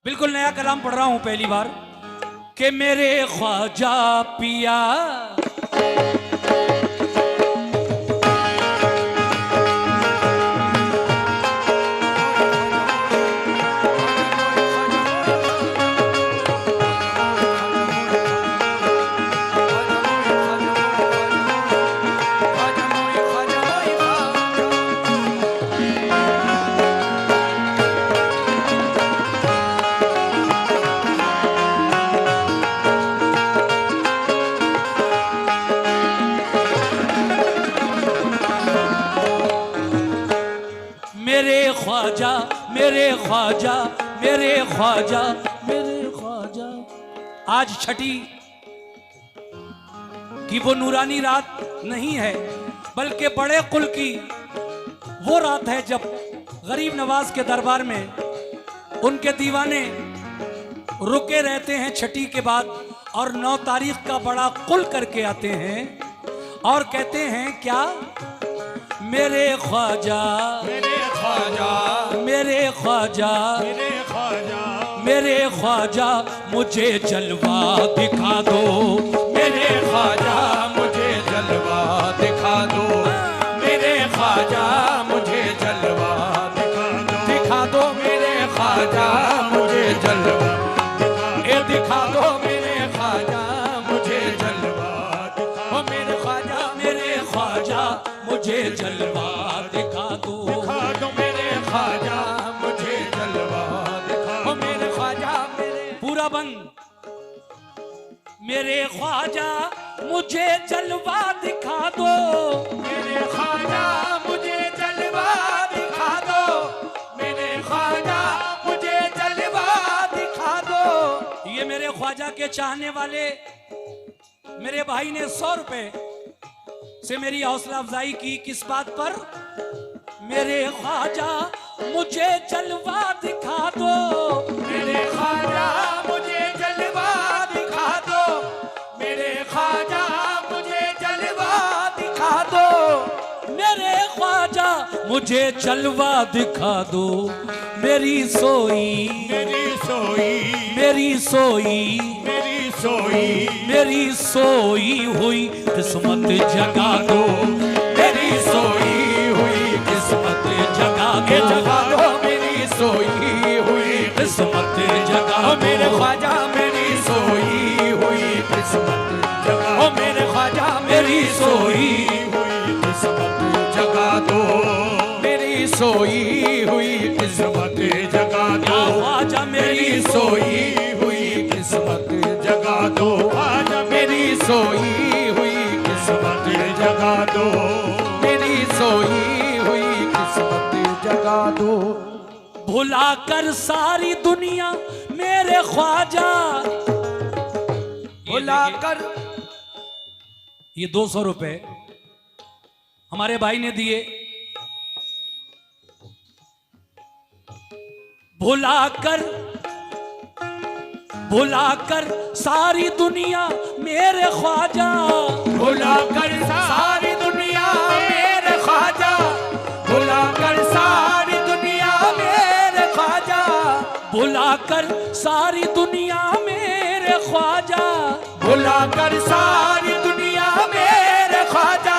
बिल्कुल नया कलाम पढ़ रहा हूं पहली बार कि मेरे ख्वाजा पिया मेरे ख्वाजा मेरे ख्वाजा मेरे ख्वाजा मेरे ख्वाजा। आज छठी की वो नूरानी रात नहीं है बल्कि बड़े कुल की वो रात है जब गरीब नवाज के दरबार में उनके दीवाने रुके रहते हैं छठी के बाद और 9 तारीख का बड़ा कुल करके आते हैं और कहते हैं क्या मेरे ख्वाजा मेरे ख्वाजा मेरे ख्वाजा मेरे ख्वाजा मेरे ख्वाजा मुझे जलवा दिखा दो मेरे ख्वाजा मुझे जलवा दिखा दो मेरे ख्वाजा मुझे जलवा दिखा दो मेरे ख्वाजा मुझे जलवा दिखा दो मेरे ख्वाजा मुझे जलवा दिखा मेरे ख्वाजा मुझे जलवा दिखा दो मेरे ख्वाजा मुझे जलवा दिखा मेरे ख्वाजा पूरा बंद मेरे ख्वाजा मुझे जलवा दिखा दो मेरे ख्वाजा मुझे जलवा दिखा दो मेरे ख्वाजा मुझे जलवा दिखा दो। ये मेरे ख्वाजा के चाहने वाले मेरे भाई ने 100 रुपए से मेरी हौसला अफजाई की किस बात पर मेरे ख्वाजा मुझे जलवा दिखा दो मेरे ख्वाजा मुझे जलवा दिखा दो मेरे ख्वाजा मुझे जलवा दिखा दो मेरे ख्वाजा मुझे जलवा दिखा दो मेरी सोई मेरी सोई मेरी सोई मेरी सोई मेरी सोई हुई किस्मत जगा दो मेरी सोई हुई किस्मत जगा के दो जगा दो मेरी सोई हुई किस्मत जगा दो मेरे ख्वाजा मेरी सोई हुई किस्मत जगा मेरे ख्वाजा मेरी सोई हुई किस्मत जगा दो मेरी सोई हुई किस्मत जगा दो ख्वाजा मेरी सोई हुई किस्मत जगा दो ख्वाजा मेरी सोई हुई किस्मत जगा दो मेरी सोई हुई किस्मत जगा दो। भुला कर सारी दुनिया मेरे ख्वाजा भुला कर ये 200 रुपए हमारे भाई ने दिए भुला कर सारी दुनिया मेरे ख्वाजा भुला कर सारी दुनिया मेरे ख्वाजा भुला कर सारी दुनिया मेरे ख्वाजा भुला कर सारी दुनिया मेरे ख्वाजा भुला कर सारी दुनिया मेरे ख्वाजा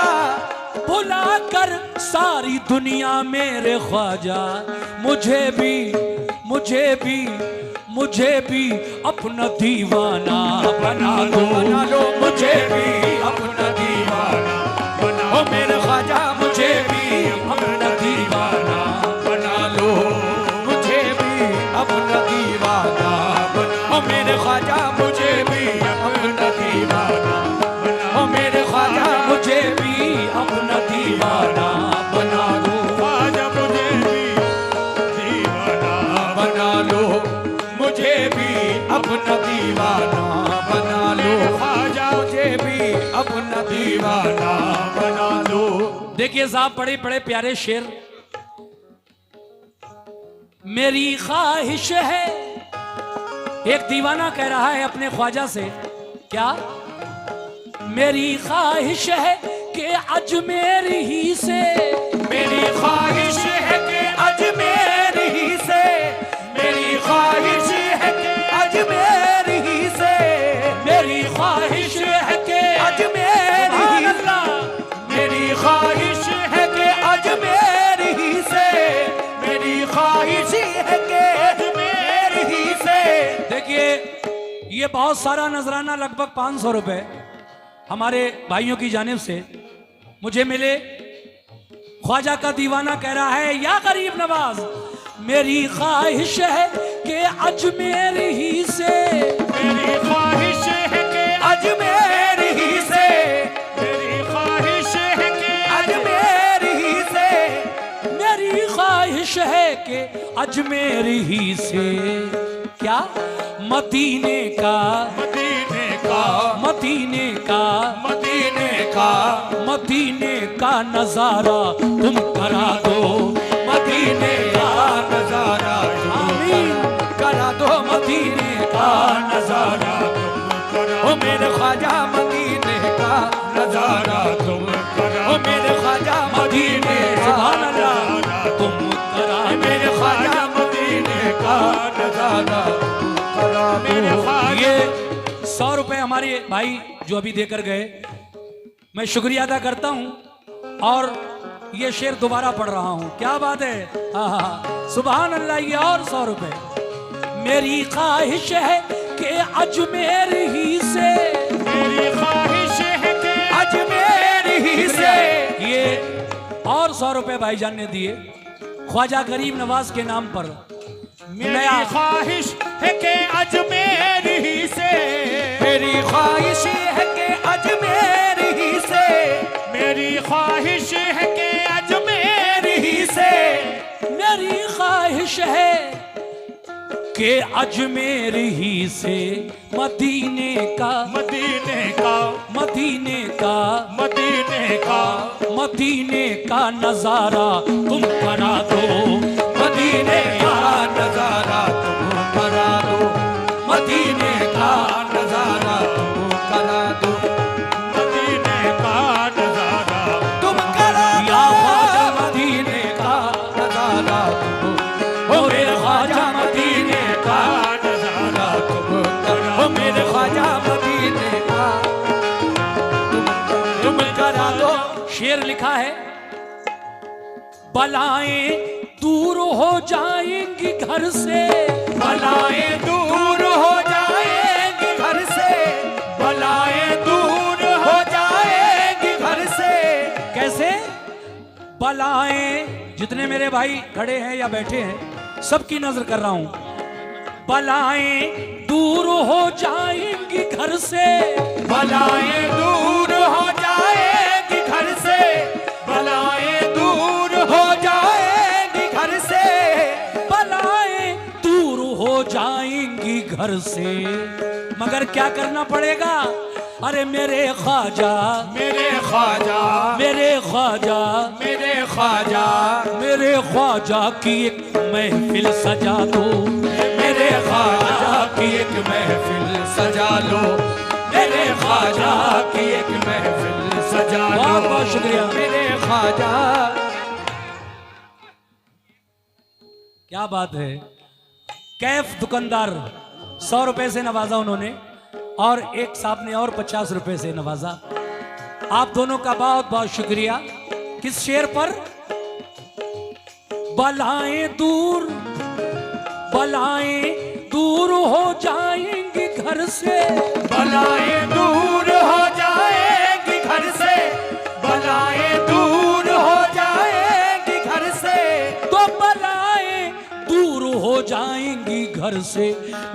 भुला कर सारी दुनिया मेरे ख्वाजा मुझे भी अपना दीवाना बना दो मुझे भी अपना दीवाना बना लो मेरे ख्वाजा मुझे भी अपना दीवाना बना लो मुझे भी अपना दीवाना बना मेरे ख्वाजा मुझे भी अपना दीवाना बना मेरे ख्वाजा मुझे भी अपना दीवाना बना दो ख्वाजा मुझे भी दीवाना बना लो मुझे भी अपना दीवाना बना लो ख्वाजा मुझे भी अपना दीवाना बना लो। देखिए साहब बड़े बड़े प्यारे शेर मेरी ख्वाहिश है एक दीवाना कह रहा है अपने ख्वाजा से क्या मेरी ख्वाहिश है कि अजमेर ही से मेरी ख्वाहिश है कि अजमेर ही से मेरी ख्वाहिश ये बहुत सारा नजराना लगभग 500 रुपए हमारे भाइयों की जानिब से मुझे मिले। ख्वाजा का दीवाना कह रहा है, या गरीब नवाज मेरी ख्वाहिश है कि अजमेर ही से, मेरी ख्वाहिश है कि अजमेर ही से, मेरी ख्वाहिश है कि अजमेर ही से, मेरी ख्वाहिश है कि अजमेर ही से क्या मदीने का, मदीने का, मदीने का, मदीने का, मदीने का नजारा तुम करा दो, मदीने का नजारा आमीन करा दो, मदीने का नजारा तुम करा, ओ मेरे ख्वाजा मदीने का नजारा तुम करा, ओ मेरे ख्वाजा मदीने सुभान अल्लाह तुम करा, मेरे ख्वाजा मदीने का नजारा तुम करा, मेरे ख्वाजा। ये 100 रुपए हमारे भाई जो अभी देकर गए, मैं शुक्रिया अदा करता हूं और ये शेर दोबारा पढ़ रहा हूं। क्या बात है, हाँ सुभान अल्लाह। ये और 100 रुपए। मेरी ख्वाहिश है कि अजमेर ही से, मेरी ख्वाहिश है कि अजमेर ही से, ये और 100 रुपए भाईजान ने दिए ख्वाजा गरीब नवाज के नाम पर। मेरी ख्वाहिश है कि अजमेर ही से, मेरी ख्वाहिश है कि अजमेर ही से, मेरी ख्वाहिश है कि अजमेर ही से, मेरी ख्वाहिश है कि अजमेर ही से मदीने का, मदीने का, मदीने का, मदीने का, मदीने का नजारा तुम करा दो, मदीने का नजारा तुम करा दो, मदीने का नजारा तुम करा दो, मदीने का नजारा तुम करा या ख्वाजा मदीने का नजारा तुम, ओ मेरे ख्वाजा मदीने का, नजारा तुम करा, ओ मेरे ख्वाजा मदीने का तुम करा दो। शेर लिखा है, बलाएं दूर हो जाएंगी घर से, बलाएं दूर हो जाएंगी घर से, बलाएं दूर हो जाएंगी घर से, कैसे? बलाएं, जितने मेरे भाई खड़े हैं या बैठे हैं सबकी नजर कर रहा हूं। बलाएं दूर हो जाएंगी घर से, बलाएं दूर हो जाएंगी घर से, बलाएं दूर हो जाएंगी घर से, बलाएं दूर हो जाएंगी घर से, मगर क्या करना पड़ेगा? अरे मेरे ख्वाजा, मेरे ख्वाजा, मेरे ख्वाजा, मेरे ख्वाजा, मेरे ख्वाजा की एक महफिल सजा दो, मेरे ख्वाजा की एक महफिल सजा लो, मेरे ख्वाजा की एक महफिल सजा लो, बहुत बहुत शुक्रिया मेरे ख्वाजा। क्या बात है। कैफ दुकानदार 100 रुपए से नवाजा उन्होंने, और एक साहब ने और 50 रुपए से नवाजा। आप दोनों का बहुत बहुत शुक्रिया। किस शेर पर? बलाएं दूर, बलाएं दूर हो जाएंगी घर से, बलाएं दूर हो जाएंगी घर से, बलाएं दूर हो जाएंगी घर से, तो बलाएं दूर हो जाएंगी घर से,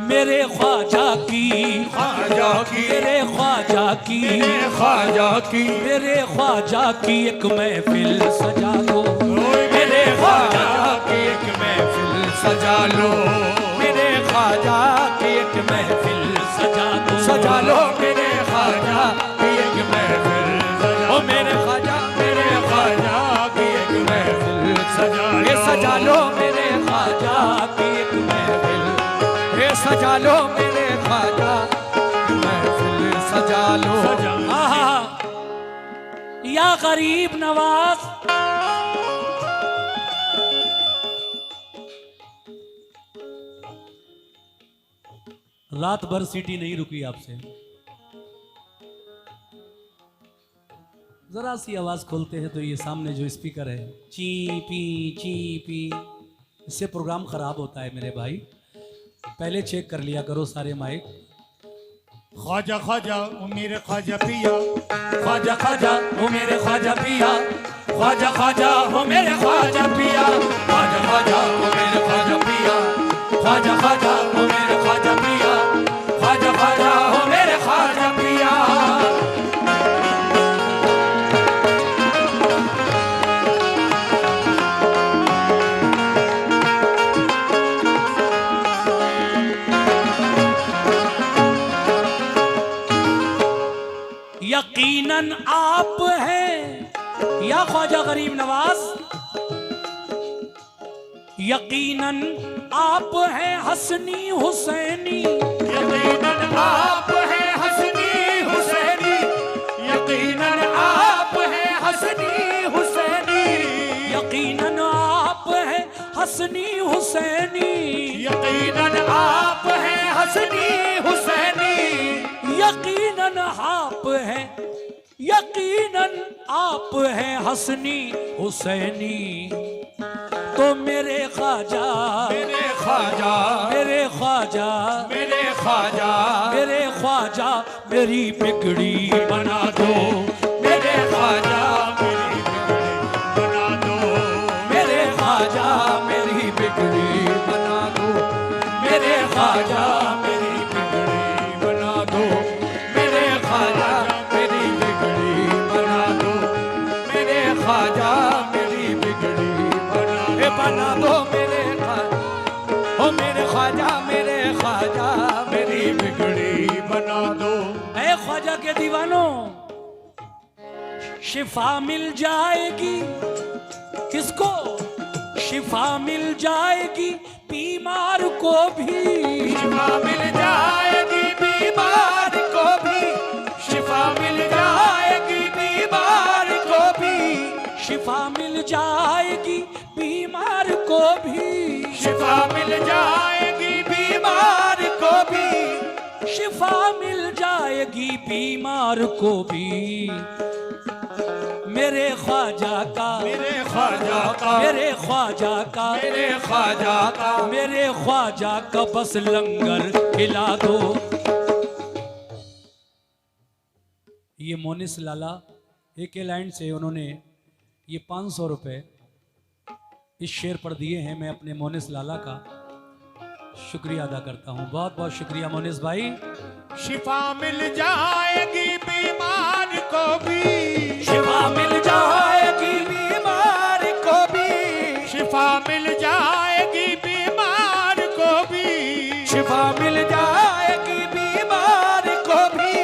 मेरे ख्वाजा की, ख्वाजा की, मेरे ख्वाजा की, मेरे ख्वाजा की, मेरे ख्वाजा की एक महफिल सजा दो, मेरे ख्वाजा की एक महफिल सजा लो, मेरे ख्वाजा की एक महफिल सजा दो, सजा लो, मेरे ख्वाजा की एक महफिल सजा लो, मेरे ख्वाजा, मेरे ख्वाजा की एक महफिल सजा लो, ये सजा लो मेरे ख्वाजा की एक महफिल, ये सजा लो मेरे ख्वाजा की महफिल सजा लो, आहा, या गरीब नवाज। रात भर सीटी नहीं रुकी आपसे, जरा सी आवाज खोलते हैं तो ये सामने जो स्पीकर है ची पी, इससे प्रोग्राम खराब होता है मेरे भाई। पहले चेक कर लिया करो सारे माइक। ख्वाजा ख्वाजा ओ मेरे ख्वाजा पिया, ख्वाजा ख्वाजा ओ मेरे ख्वाजा पिया, ख्वाजा ख्वाजा ओ मेरे ख्वाजा पिया, ख्वाजा ख्वाजा ओ मेरे ख्वाजा पिया, ख्वाजा ख्वाजा ओ मेरे ख्वाजा पिया, ख्वाजा ख्वाजा ओ मेरे ख्वाजा पिया। यकीनन आप हैं या ख्वाजा गरीब नवाज, यकीनन आप हैं हसनी हुसैनी, यकीनन आप हैं हसनी हुसैनी, यकीनन आप हैं हसनी हुसैनी, यकीनन आप हैं हसनी हुसैनी, यकीनन आप हैं हसनी हुसैनी, यकीनन आप हैं, यकीनन आप हैं हसनी हुसैनी। तो मेरे ख्वाजा, मेरे ख्वाजा, मेरे ख्वाजा, मेरे ख्वाजा, मेरे ख्वाजा मेरी बिगड़ी बना दो, मेरे ख्वाजा मेरी बिगड़ी बना दो, मेरे ख्वाजा मेरी बिगड़ी बना दो, मेरे ख्वाजा मेरी बिगड़ी बना दो, मेरे ख्वाजा मेरी बिगड़ी बना दो, मेरे ख्वाजा मेरी बिगड़ी बना दो, मेरे ख्वाजा, ओ मेरे ख्वाजा, मेरे ख्वाजा मेरी बिगड़ी बना दो। ऐ ख्वाजा के दीवानों, शिफा मिल जाएगी किसको? शिफा मिल जाएगी बीमार को भी, शिफा मिल जाएगी बीमार को भी, शिफा मिल जाएगी बीमार को भी, शिफा मिल जाएगी बीमार को भी, शिफा मिल जाएगी बीमार को भी, शिफा मिल जाएगी बीमार को भी। मेरे ख्वाजा का, मेरे ख्वाजा का, मेरे ख्वाजा का, मेरे ख्वाजा का, मेरे ख्वाजा का बस लंगर खिला दो। ये मोनिस लाला AK लैंड से उन्होंने ये 500 रुपए इस शेर पर दिए हैं। मैं अपने मोनिस लाला का शुक्रिया अदा करता हूँ। बहुत बहुत शुक्रिया मोनिस भाई। शिफा मिल जाएगी बीमार को भी, शिफा मिल जाएगी बीमार को भी, शिफा मिल जाएगी बीमार को भी, शिफा मिल जाएगी बीमार को भी,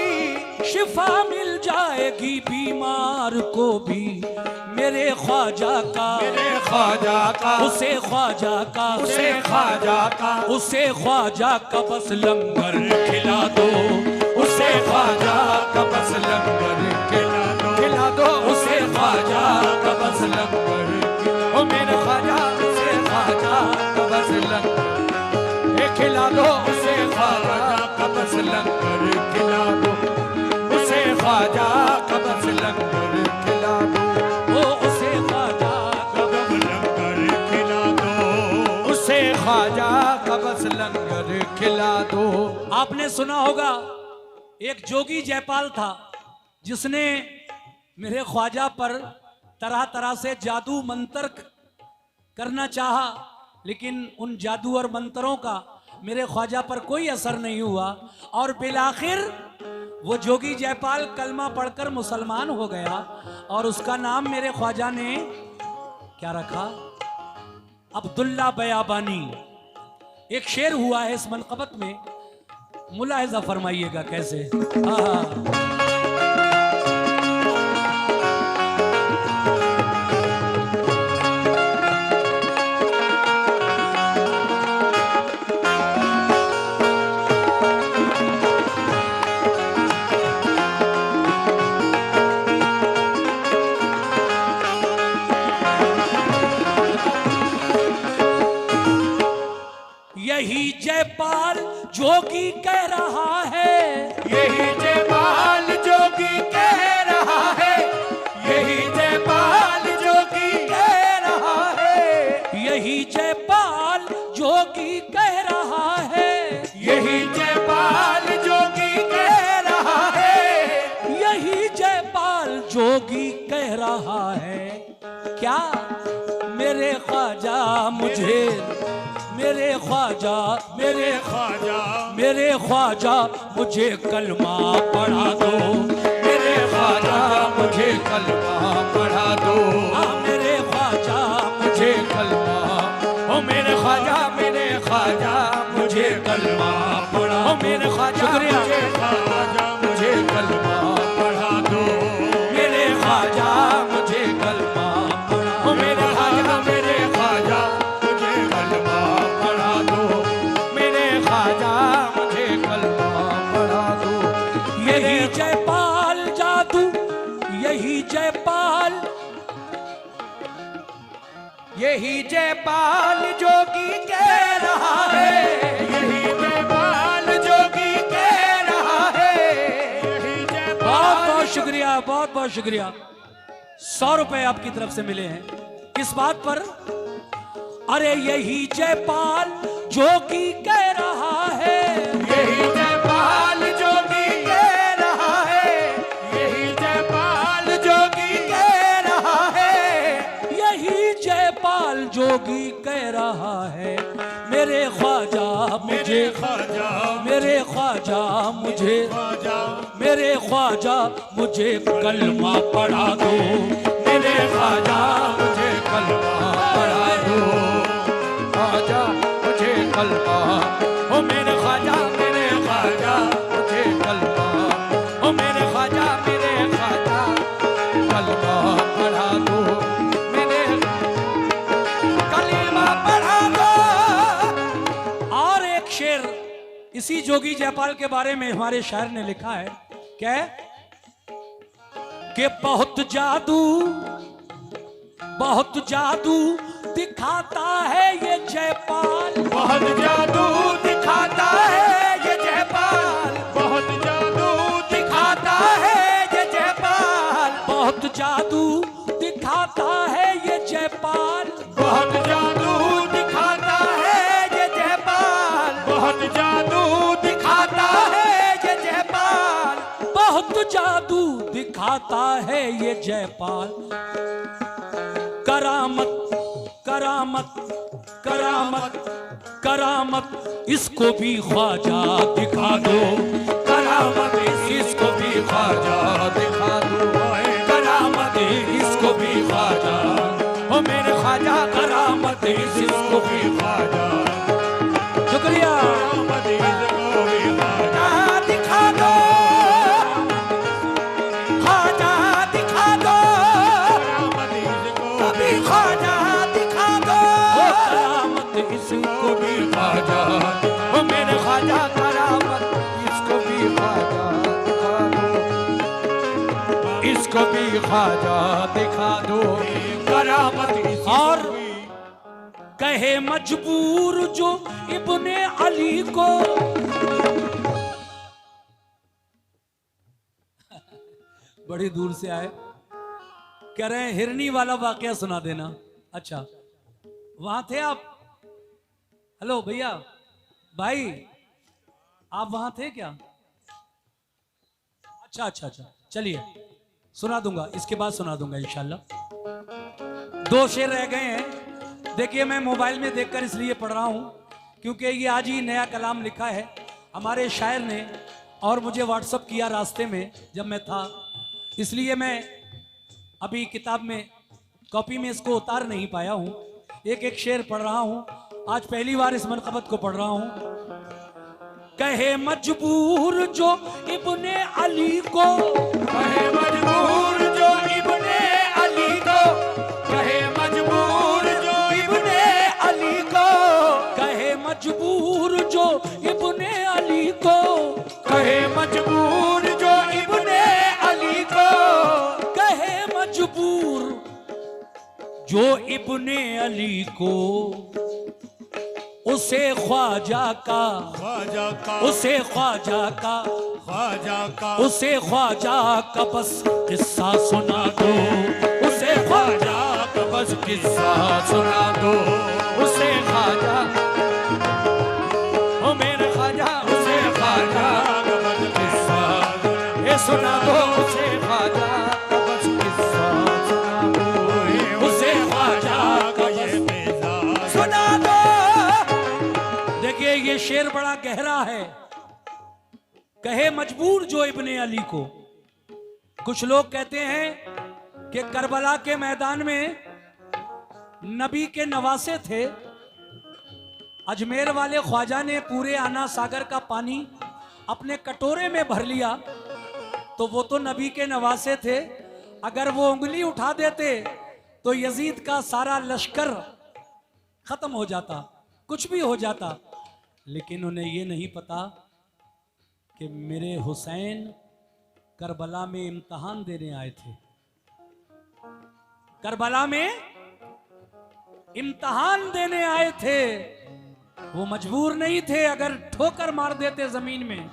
शिफा मिल जाएगी बीमार को भी। मेरे ख्वाजा का, मेरे ख्वाजा का, उसे ख्वाजा का, उसे ख्वाजा का, उसे ख्वाजा का बस लंगर खिला दो, उसे ख्वाजा का बस लंगर खिला दो, उसे ख्वाजा का बस लंगर खिला दो, ओ मेरे ख्वाजा, उसे ख्वाजा का बस लंगर खिला दो, उसे ख्वाजा का बस लंगर खिला दो, उसे ख्वाजा का बस लंगर खिला दो, ओ उसे ख्वाजा का बस लंगर खिला दो, उसे ख्वाजा का बस लंगर खिला दो। आपने सुना होगा एक जोगी जयपाल था जिसने मेरे ख्वाजा पर तरह तरह से जादू मंत्र करना चाहा, लेकिन उन जादू और मंत्रों का मेरे ख्वाजा पर कोई असर नहीं हुआ और बिलाखिर वो जोगी जयपाल कलमा पढ़कर मुसलमान हो गया और उसका नाम मेरे ख्वाजा ने क्या रखा? अब्दुल्ला बयाबानी। एक शेर हुआ है इस मनक़बत में, मुलाहिजा फरमाइएगा कैसे। यही जयपाल जोगी कह रहा है, यही जयपाल जोगी कह रहा है, यही जयपाल जोगी कह रहा है, यही जयपाल जोगी कह रहा है, यही जयपाल जोगी कह मुझे मेरे ख्वाजा मेरे ख्वाजा मुझे कलमा पढ़ा दो मेरे ख्वाजा मुझे कलमा पढ़ा दो मेरे ख्वाजा मुझे कलमा ओ मेरे ख्वाजा मुझे कलमा पढ़ा ओ मेरे ख्वाजा मुझे कलमा पढ़ा दो मेरे ख्वाजा मुझे कलमा पढ़ा ओ मेरे ख्वाजा मुझे कलमा पढ़ा दो मेरे ख्वाजा मुझे कलमा पढ़ा दो यही जयपाल जादू यही जयपाल जोगी कह रहा है यही जयपाल जोगी कह रहा है यही बहुत बहुत शुक्रिया बहुत बहुत शुक्रिया 100 रुपए आपकी तरफ से मिले हैं किस बात पर अरे यही जयपाल जोगी कह रहा है यही जयपाल जोगी कह रहा है यही जयपाल जोगी कह रहा है यही जयपाल जोगी कह रहा है मेरे ख्वाजा मुझे कलमा पढ़ा दो मेरे ख्वाजा मुझे कलमा पढ़ा दो ख्वाजा मुझे कलमा ओ मेरे ख्वाजा मुझे कलमा ओ मेरे ख्वाजा कलमा पढ़ा दो मेरे कलमा पढ़ा दो और एक शेर इसी जोगी जयपाल के बारे में हमारे शायर ने लिखा है क्या कि बहुत जादू दिखाता है ये जयपाल बहुत जादू दिखाता है ये जयपाल बहुत जादू दिखाता है ये जयपाल बहुत जादू दिखाता है ये जयपाल बहुत जादू दिखाता है ये जयपाल बहुत जादू दिखाता है ये जयपाल बहुत जादू दिखाता है ये जयपाल करामत इसको भी ख्वाजा दिखा दो करामत इसको भी ख्वाजा दिखा दो करामत इसको भी ख्वाजा ओ मेरे ख्वाजा करामत इसको भी ख्वाजा शुक्रिया करामत इसको भी ख्वाजा दिखा दो ख्वाजा दिखा दो करामत इसको भी ख्वाजा दिखा दो करामत इसको भी ख्वाजा ओ मेरे ख्वाजा करामत इसको भी ख्वाजा दिखा दो इसको भी ख्वाजा दिखा दो करामत और कहे मजबूर जो इब्ने अली को बड़ी दूर से आए कह रहे हैं हिरनी वाला वाकया सुना देना अच्छा वहां थे आप हेलो भैया भाई आप वहां थे क्या अच्छा चलिए सुना दूंगा इसके बाद सुना दूंगा इंशाल्लाह 2 शेर रह गए हैं देखिए मैं मोबाइल में देखकर इसलिए पढ़ रहा हूं क्योंकि ये आज ही नया कलाम लिखा है हमारे शायर ने और मुझे व्हाट्सअप किया रास्ते में जब मैं था इसलिए मैं अभी किताब में कॉपी में इसको उतार नहीं पाया हूं एक शेर पढ़ रहा हूं आज पहली बार इस मनक़बत को पढ़ रहा हूं कहे मजबूर जो इब्ने अली को कहे मजबूर जो इब्ने अली को कहे मजबूर जो इब्ने अली को कहे मजबूर जो इब्ने अली को कहे मजबूर जो इब्ने अली को कहे मजबूर जो इब्ने अली को उसे ख्वाजा का उसे ख्वाजा का बस किस्सा सुना दो उसे ख्वाजा का बस किस्सा सुना दो उसे ख्वाजा ओ मेरे ख्वाजा उसे ख्वाजा का बस किस्सा ये सुना दो उसे ख्वाजा का बस किस्सा सुना दो उसे ख्वाजा का ये शेर बड़ा गहरा है। कहे मजबूर जो इब्ने अली को। कुछ लोग कहते हैं कि करबला के मैदान में नबी के नवासे थे। अजमेर वाले ख्वाजा ने पूरे आना सागर का पानी अपने कटोरे में भर लिया, तो वो तो नबी के नवासे थे। अगर वो उंगली उठा देते तो यजीद का सारा लश्कर खत्म हो जाता, कुछ भी हो जाता। लेकिन उन्हें ये नहीं पता कि मेरे हुसैन करबला में इम्तिहान देने आए थे। करबला में इम्तिहान देने आए थे। वो मजबूर नहीं थे। अगर ठोकर मार देते जमीन में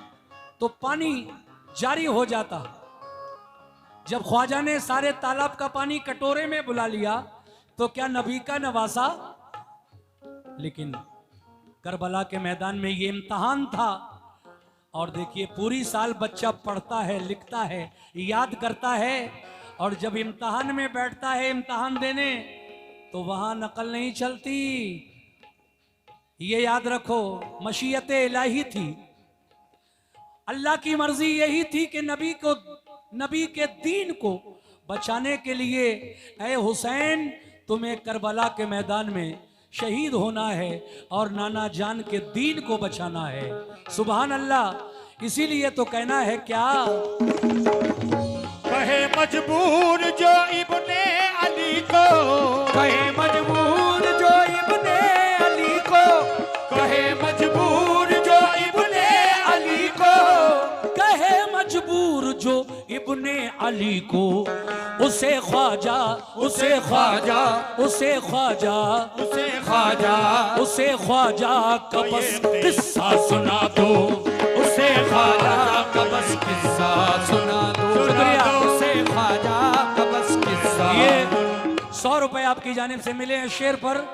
तो पानी जारी हो जाता। जब ख्वाजा ने सारे तालाब का पानी कटोरे में बुला लिया तो क्या नबी का नवासा? लेकिन करबला के मैदान में ये इम्तिहान था। और देखिए, पूरी साल बच्चा पढ़ता है, लिखता है, याद करता है, और जब इम्तिहान में बैठता है इम्तिहान देने तो वहां नकल नहीं चलती। ये याद रखो, मशीयत इलाही थी। अल्लाह की मर्जी यही थी कि नबी के दीन को बचाने के लिए, ऐ हुसैन तुम्हें करबला के मैदान में शहीद होना है और नाना जान के दीन को बचाना है। सुभान अल्लाह। इसीलिए तो कहना है क्या? कहे मजबूर जो इब्ने अली को, कहे मजबूर जो इब्ने अली को, कहे मजबूर जो इब्ने अली को, कहे मजबूर जो इब्ने अली को, उसे ख्वाजा, उसे ख्वाजा, उसे ख्वाजा, उसे ख्वाजा, उसे ख्वाजा का बस किस्सा सुना दो, उसे ख्वाजा का बस किस्सा सुना दो। शुक्रिया। उसे ख्वाजा का बस किस्सा। ये 100 रुपए आपकी जानिब से मिले हैं शेर पर,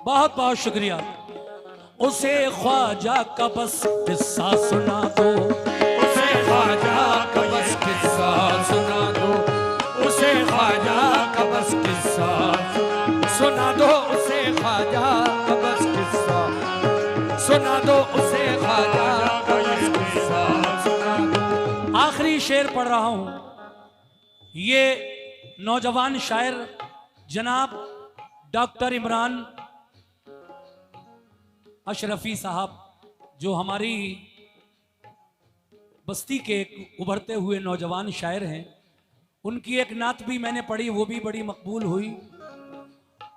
बहुत बहुत शुक्रिया। उसे ख्वाजा का बस किस्सा सुना दो, उसे ख्वाजा का बस किस्सा सुना दो, उसे ख्वाजा का बस किस्सा सुना दो, उसे ख्वाजा का बस किस्सा सुना दो, उसे ख्वाजा का बस किस्सा सुना दो। आखिरी शेर पढ़ रहा हूं। ये नौजवान शायर जनाब डॉक्टर इमरान अशरफी साहब, जो हमारी बस्ती के एक उभरते हुए नौजवान शायर हैं, उनकी एक नात भी मैंने पढ़ी, वो भी बड़ी मकबूल हुई।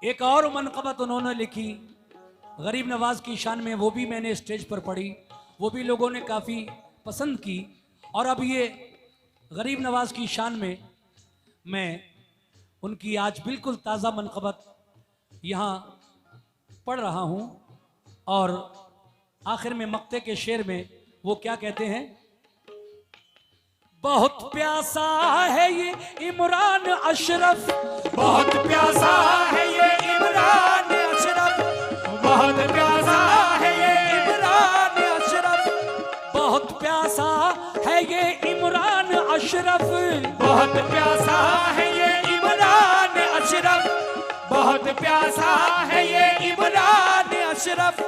एक और मनक़बत उन्होंने लिखी गरीब नवाज की शान में, वो भी मैंने स्टेज पर पढ़ी, वो भी लोगों ने काफ़ी पसंद की। और अब ये गरीब नवाज की शान में मैं उनकी आज बिल्कुल ताज़ा मनक़बत यहाँ पढ़ रहा हूँ। और आखिर में मक्ते के शेर में वो क्या कहते हैं? बहुत प्यासा है ये इमरान अशरफ, बहुत प्यासा है ये इमरान अशरफ, बहुत प्यासा है ये इमरान अशरफ, बहुत प्यासा है ये इमरान अशरफ, बहुत प्यासा है ये इमरान अशरफ, बहुत प्यासा है ये इमरान अशरफ,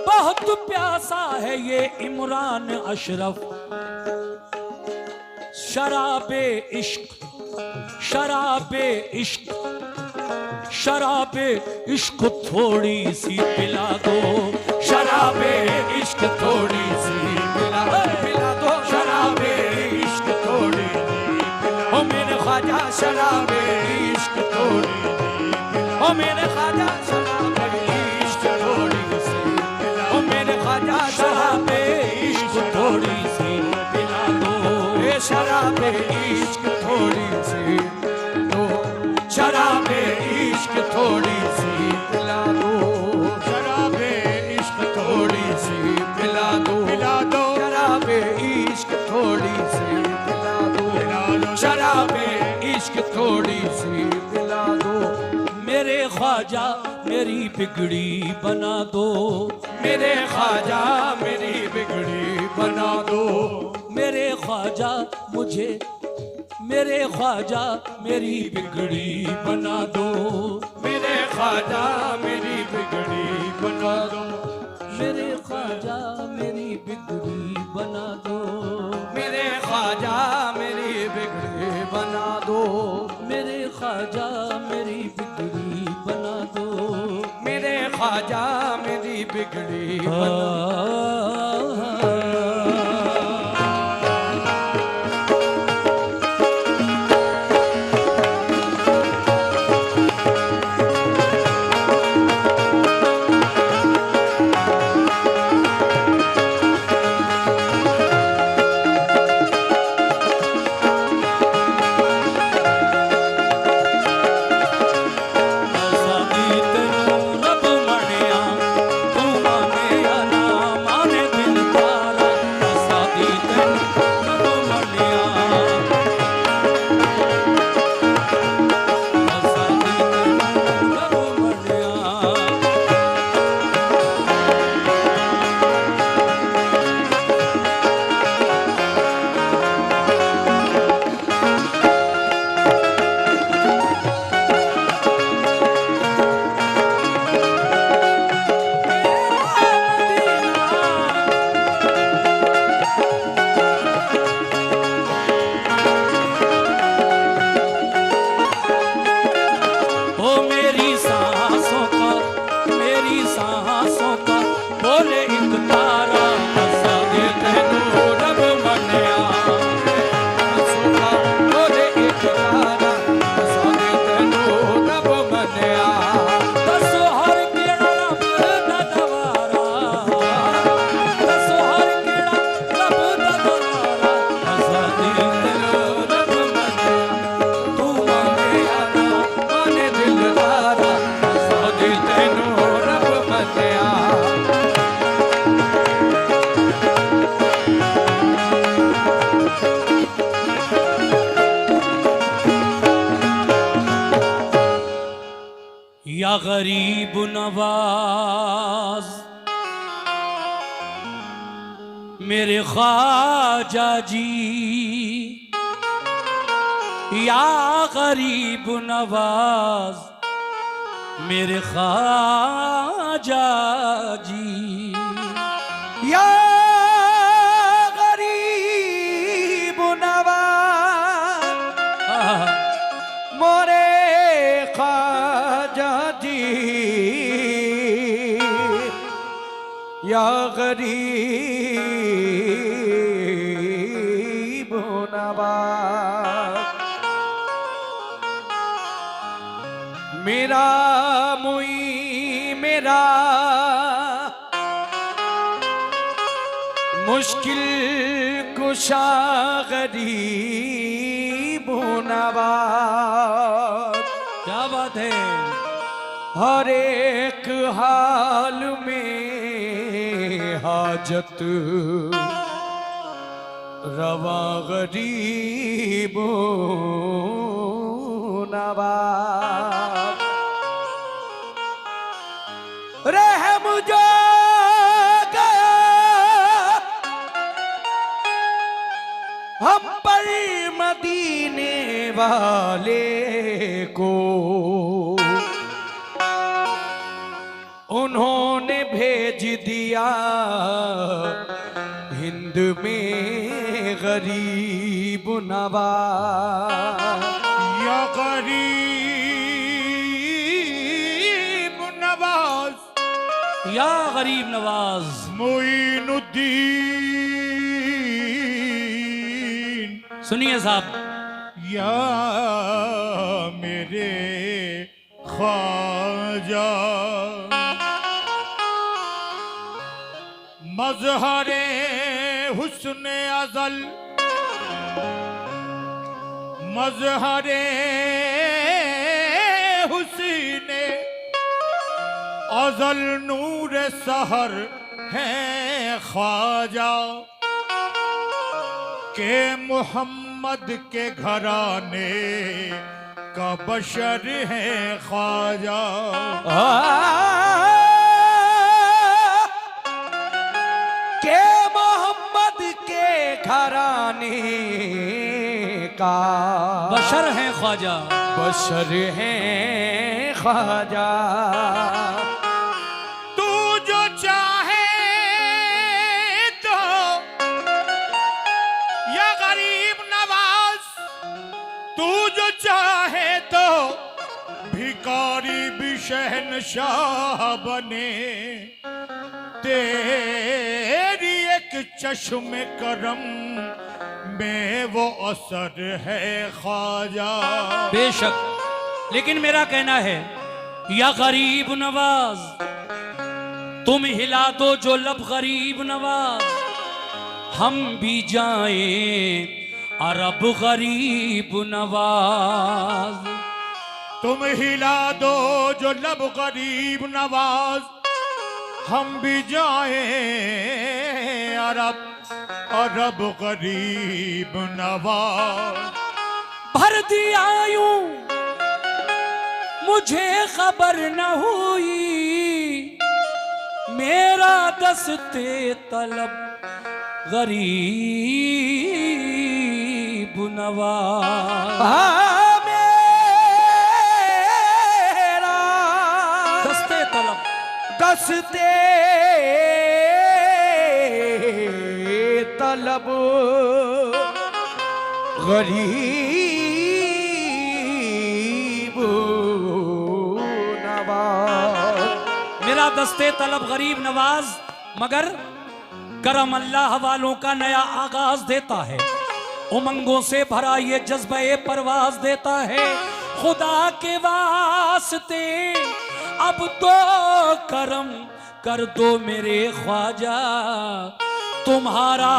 बहुत प्यासा है ये इमरान अशरफ। शराबे इश्क, शराबे इश्क, शराबे इश्क थोड़ी सी पिला दो, शराबे इश्क थोड़ी सी पिला दो, शराबे इश्क थोड़ी सी पिला दो। ओ मेरे ख्वाजा शराबे इश्क थोड़ी सी पिला दो, ओ मेरे ख्वाजा शराबे इश्क थोड़ी सी पिला दो, ओ मेरे ख्वाजा शराबे इश्क थोड़ी सी पिला दो, ए शराबे इश्क थोड़ी सी दो, शराबे इश्क थोड़ी सी पिला दो, शराबे इश्क थोड़ी सी पिला दो, शराबे इश्क थोड़ी सी पिला दो, शराबे इश्क थोड़ी सी पिला दो। मेरे ख्वाजा मेरी बिगड़ी बना दो, मेरे ख्वाजा मेरी बिगड़ी बना दो, मेरे ख्वाजा मुझे, मेरे ख्वाजा मेरी बिगड़ी बना दो, मेरे ख्वाजा मेरी बिगड़ी बना दो। मेरे ख्वाजा मेरी बिगड़ी बना दो, मेरे ख्वाजा मेरी बिगड़ी बना दो, मेरे ख्वाजा मेरी बिगड़ी बना दो, मेरे ख्वाजा मेरी बिगड़ी बना दो। या गरीब नवाज मेरे ख्वाजा जी, या गरीब नवाज मेरे ख्वाजा जी, या गरीब नवाज मोरे ख्वाजा जी, या गरीब नवाज मेरा मुई मेरा मुश्किल कुशा गरीब नवाज। क्या बात है। हर एक हाल में हाजत रवा गरीब नवाज। रहम जो गया हम पर मदीने वाले को, उन्होंने भेज दिया हिंद में गरीब नवाज। या गरीब नवाज, या गरीब नवाज मोइनुद्दीन, सुनिए साहब। या मेरे ख्वाजा मजहरे हुस्न अज़ल, मजहरे हुस्न अज़ल नूर सहर है ख्वाजा के मोहम्मद के घराने का बशर है ख्वाजा। के मोहम्मद के घराने का बशर है ख्वाजा, बशर है ख्वाजा। तू जो चाहे शहनशाह बने, तेरी एक चश्म करम में वो असर है ख्वाजा। बेशक, लेकिन मेरा कहना है या गरीब नवाज, तुम हिला दो जो लब गरीब नवाज, हम भी जाएं अरब गरीब नवाज। तुम हिला दो जो लब गरीब नवाज, हम भी जाएं अरब अरब गरीब नवाज। भर दिया यूं मुझे खबर न हुई, मेरा दस्ते तलब गरीब नवाज। मेरा दस्ते तलब दस्ते तलब गरीब नवाज। मेरा दस्ते तलब गरीब नवाज, मगर करम अल्लाह वालों का नया आगाज देता है, उमंगों से भरा ये जज्बे परवाज देता है। खुदा के वास्ते अब तो करम कर दो मेरे ख्वाजा, तुम्हारा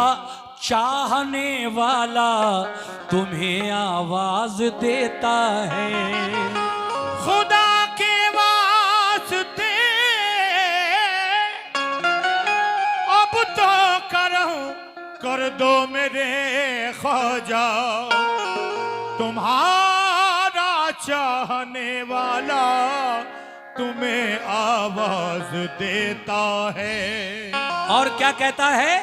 चाहने वाला तुम्हें आवाज देता है। खुदा के वास्ते अब तो कर दो मेरे ख्वाजा, तुम्हारा चाहने वाला तुम्हें आवाज देता है। और क्या कहता है?